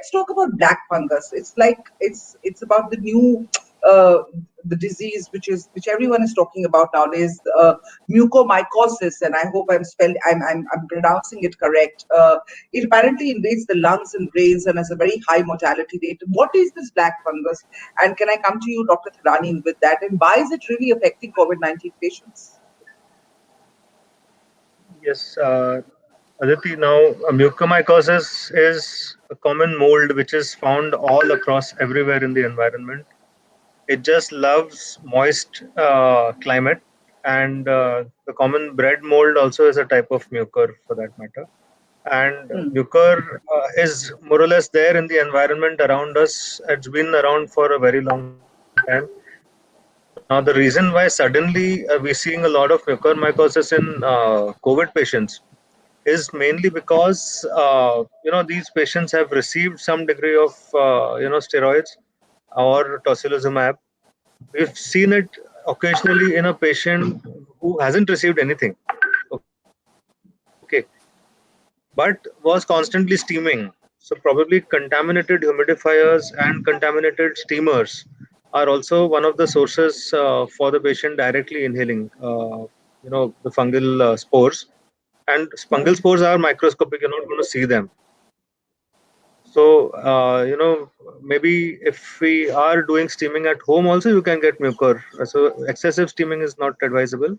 let's talk about black fungus. It's like it's about the new the disease which everyone is talking about nowadays, mucormycosis, and I hope I'm pronouncing it correct. It apparently invades the lungs and brains and has a very high mortality rate. What is this black fungus? And can I come to you, Dr. Thadhani, with that? And why is it really affecting COVID-19 patients? Yes, Aditi, now mucormycosis is a common mold which is found all across everywhere in the environment. It just loves moist climate, and the common bread mold also is a type of mucor for that matter. And Hmm. mucor is more or less there in the environment around us. It's been around for a very long time. Now, the reason why suddenly we're seeing a lot of mucormycosis in COVID patients is mainly because these patients have received some degree of steroids or tocilizumab. We've seen it occasionally in a patient who hasn't received anything, okay, but was constantly steaming. So probably contaminated humidifiers and contaminated steamers are also one of the sources for the patient directly inhaling, the fungal spores. And fungal spores are microscopic; you're not going to see them. So, maybe if we are doing steaming at home, also you can get mucor. So, excessive steaming is not advisable,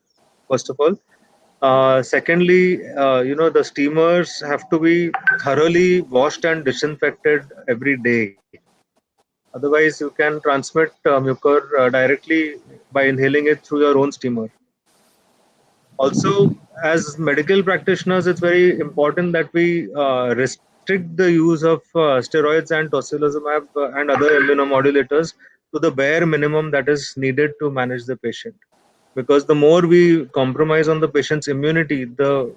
first of all. Secondly, the steamers have to be thoroughly washed and disinfected every day. Otherwise, you can transmit mucor directly by inhaling it through your own steamer. Also, as medical practitioners, it's very important that we restrict the use of steroids and tocilizumab and other immunomodulators to the bare minimum that is needed to manage the patient. Because the more we compromise on the patient's immunity, the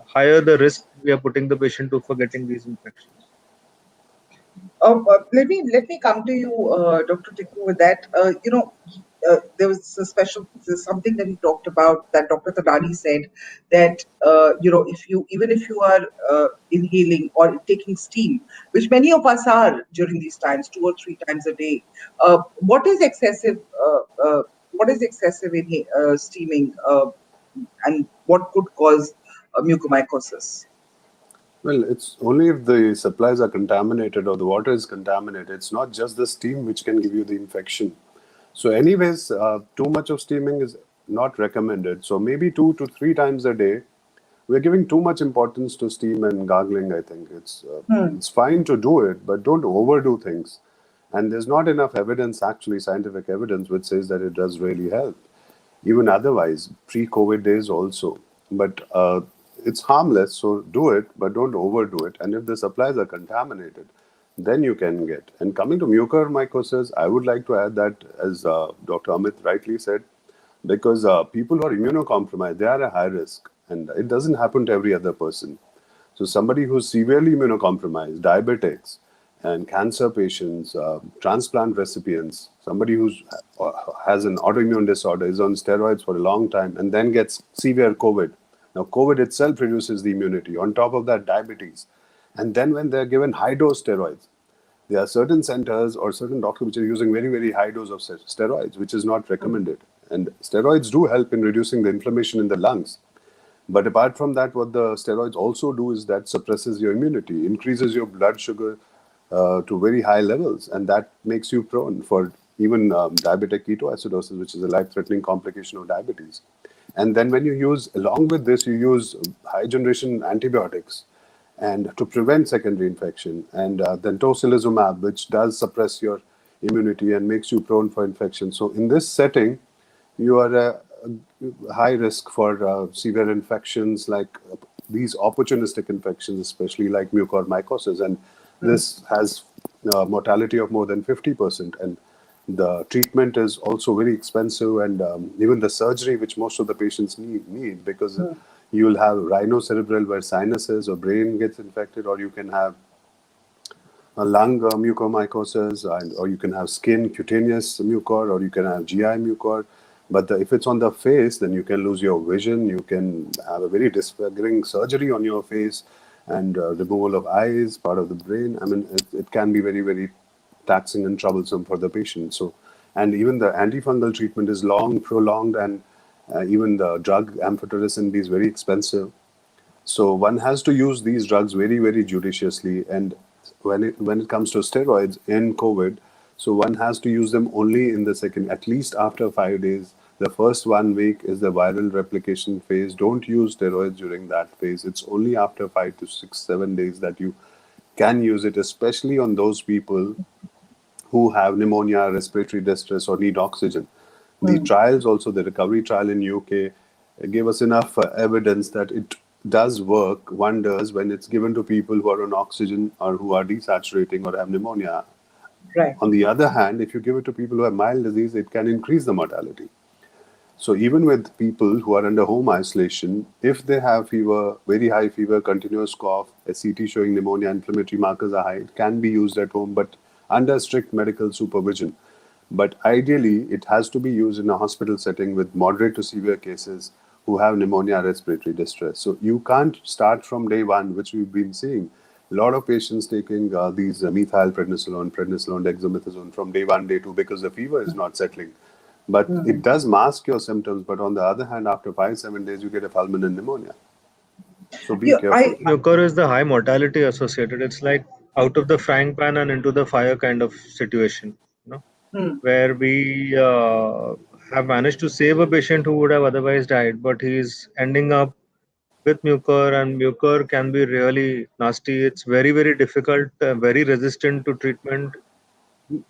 higher the risk we are putting the patient to for getting these infections. Let me come to you, Dr. Tickoo, with that. There was there's something that he talked about that Dr. Thadhani said that if you are inhaling or taking steam, which many of us are during these times, 2 or 3 times a day, what is excessive? What is excessive in steaming, and what could cause mucormycosis? Well, it's only if the supplies are contaminated or the water is contaminated. It's not just the steam which can give you the infection. So anyways, too much of steaming is not recommended. So maybe 2 to 3 times a day. We're giving too much importance to steam and gargling, I think. It's fine to do it, but don't overdo things. And there's not enough evidence, actually, scientific evidence, which says that it does really help. Even otherwise, pre-COVID days also. But it's harmless, so do it, but don't overdo it. And if the supplies are contaminated, then you can get. And coming to mucormycosis, I would like to add that, as Dr. Amit rightly said, because people who are immunocompromised, they are a high risk, and it doesn't happen to every other person. So somebody who's severely immunocompromised, diabetics, and cancer patients, transplant recipients, somebody who has an autoimmune disorder, is on steroids for a long time, and then gets severe COVID. Now, COVID itself reduces the immunity. On top of that, diabetes. And then when they're given high-dose steroids, there are certain centers or certain doctors which are using very, very high dose of steroids, which is not recommended. And steroids do help in reducing the inflammation in the lungs. But apart from that, what the steroids also do is that suppresses your immunity, increases your blood sugar to very high levels, and that makes you prone for even diabetic ketoacidosis, which is a life-threatening complication of diabetes. And then when you use, along with this, you use high-generation antibiotics and to prevent secondary infection, and then tocilizumab, which does suppress your immunity and makes you prone for infection. So in this setting, you are a high risk for severe infections like these opportunistic infections, especially like mucormycosis. And this has mortality of more than 50%. And the treatment is also very expensive, and even the surgery, which most of the patients need because you'll have rhinocerebral where sinuses or brain gets infected, or you can have a lung mucormycosis, or you can have skin cutaneous mucor, or you can have GI mucor. But if it's on the face, then you can lose your vision. You can have a very disfiguring surgery on your face. and removal of eyes, part of the brain. I mean, it can be very, very taxing and troublesome for the patient. So, and even the antifungal treatment is long, prolonged, and even the drug amphotericin B is very expensive. So one has to use these drugs very, very judiciously. And when it comes to steroids in COVID, so one has to use them only in the second, at least after 5 days. The first 1 week is the viral replication phase. Don't use steroids during that phase. It's only after 5 to 6, 7 days that you can use it, especially on those people who have pneumonia, respiratory distress, or need oxygen. The Hmm. trials, also the recovery trial in UK, gave us enough evidence that it does work wonders when it's given to people who are on oxygen or who are desaturating or have pneumonia. Right. On the other hand, if you give it to people who have mild disease, it can increase the mortality. So even with people who are under home isolation, if they have fever, very high fever, continuous cough, a CT showing pneumonia, inflammatory markers are high, it can be used at home, but under strict medical supervision. But ideally, it has to be used in a hospital setting with moderate to severe cases who have pneumonia, respiratory distress. So you can't start from day one, which we've been seeing. A lot of patients taking these methylprednisolone, prednisolone, dexamethasone from day one, day two, because the fever is not settling. But Hmm. it does mask your symptoms. But on the other hand, after 5, 7 days, you get a fulminant pneumonia. So be Yeah, careful. Mucor is the high mortality associated. It's like out of the frying pan and into the fire kind of situation, you know, hmm. where we have managed to save a patient who would have otherwise died, but he's ending up with mucor, and mucor can be really nasty. It's very, very difficult, very resistant to treatment.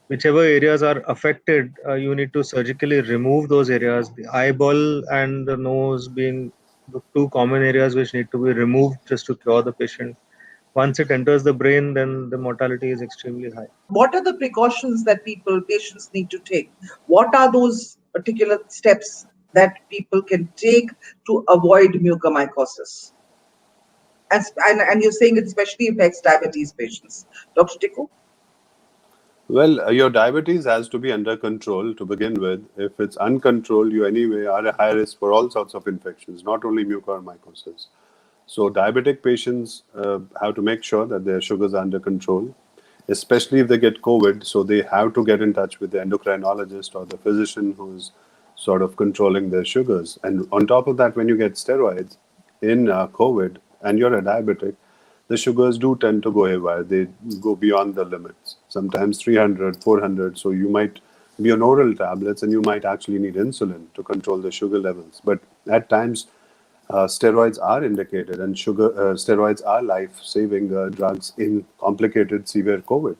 Whichever areas are affected, you need to surgically remove those areas. The eyeball and the nose being the two common areas which need to be removed just to cure the patient. Once it enters the brain, then the mortality is extremely high. What are the precautions that patients need to take? What are those particular steps that people can take to avoid mucormycosis? And you're saying it especially affects diabetes patients. Dr. Tiku? Well, your diabetes has to be under control to begin with. If it's uncontrolled, you anyway are at high risk for all sorts of infections, not only mucormycosis. So, diabetic patients have to make sure that their sugars are under control, especially if they get COVID. So, they have to get in touch with the endocrinologist or the physician who's sort of controlling their sugars. And on top of that, when you get steroids in COVID and you're a diabetic, the sugars do tend to go haywire. They go beyond the limits, sometimes 300, 400. So you might be on oral tablets and you might actually need insulin to control the sugar levels. But at times, steroids are indicated, and steroids are life-saving drugs in complicated severe COVID.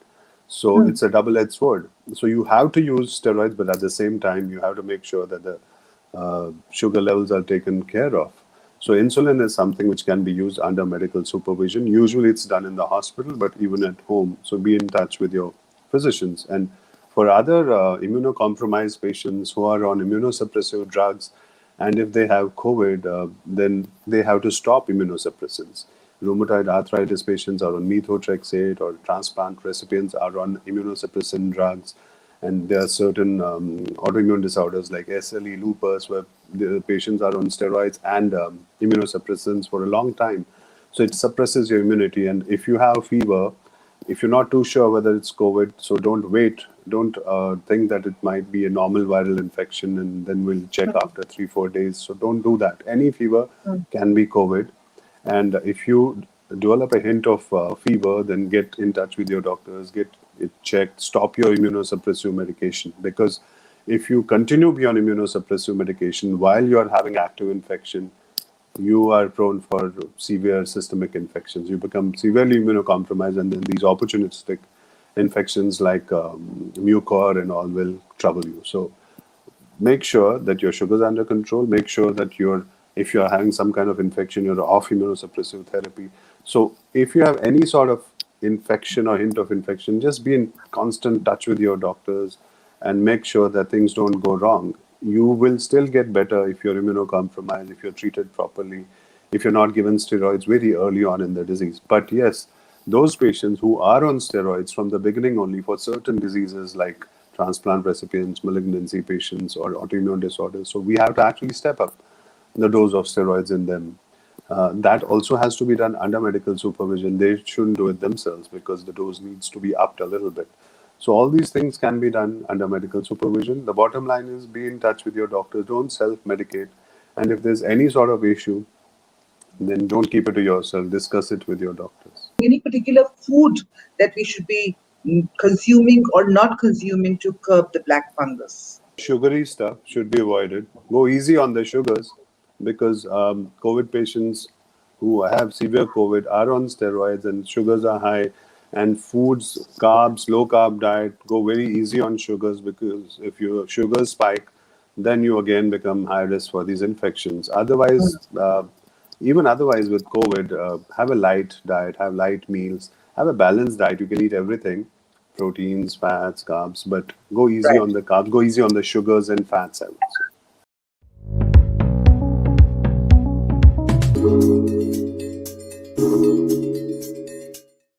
So Hmm. it's a double-edged sword. So you have to use steroids, but at the same time, you have to make sure that the sugar levels are taken care of. So insulin is something which can be used under medical supervision. Usually it's done in the hospital, but even at home. So be in touch with your physicians. And for other immunocompromised patients who are on immunosuppressive drugs, and if they have COVID, then they have to stop immunosuppressants. Rheumatoid arthritis patients are on methotrexate, or transplant recipients are on immunosuppressant drugs. And there are certain autoimmune disorders like SLE, lupus, where the patients are on steroids and immunosuppressants for a long time. So it suppresses your immunity. And if you have fever, if you're not too sure whether it's COVID, so don't wait. Don't think that it might be a normal viral infection and then we'll check after 3, 4 days. So don't do that. Any fever Hmm. can be COVID. And if you develop a hint of fever, then get in touch with your doctors, get it checked, stop your immunosuppressive medication. Because if you continue to be on immunosuppressive medication while you are having active infection, you are prone for severe systemic infections. You become severely immunocompromised, and then these opportunistic infections like mucor and all will trouble you. So make sure that your sugar's under control. Make sure that if you're having some kind of infection, you're off immunosuppressive therapy. So if you have any sort of infection or hint of infection, just be in constant touch with your doctors and make sure that things don't go wrong. You will still get better if you're immunocompromised, if you're treated properly, if you're not given steroids very early on in the disease. But yes, those patients who are on steroids from the beginning only for certain diseases like transplant recipients, malignancy patients, or autoimmune disorders, so we have to actually step up the dose of steroids in them. that also has to be done under medical supervision. They shouldn't do it themselves because the dose needs to be upped a little bit. So all these things can be done under medical supervision. The bottom line is be in touch with your doctor. Don't self-medicate. And if there's any sort of issue, then don't keep it to yourself. Discuss it with your doctors. Any particular food that we should be consuming or not consuming to curb the black fungus? Sugary stuff should be avoided. Go easy on the sugars because COVID patients who have severe COVID are on steroids and sugars are high. And foods, carbs, low carb diet, go very easy on sugars because if your sugars spike, then you again become high risk for these infections. Otherwise, even otherwise with COVID, have a light diet, have light meals, have a balanced diet. You can eat everything, proteins, fats, carbs, but go easy Right. on the carbs, go easy on the sugars and fats, I would say.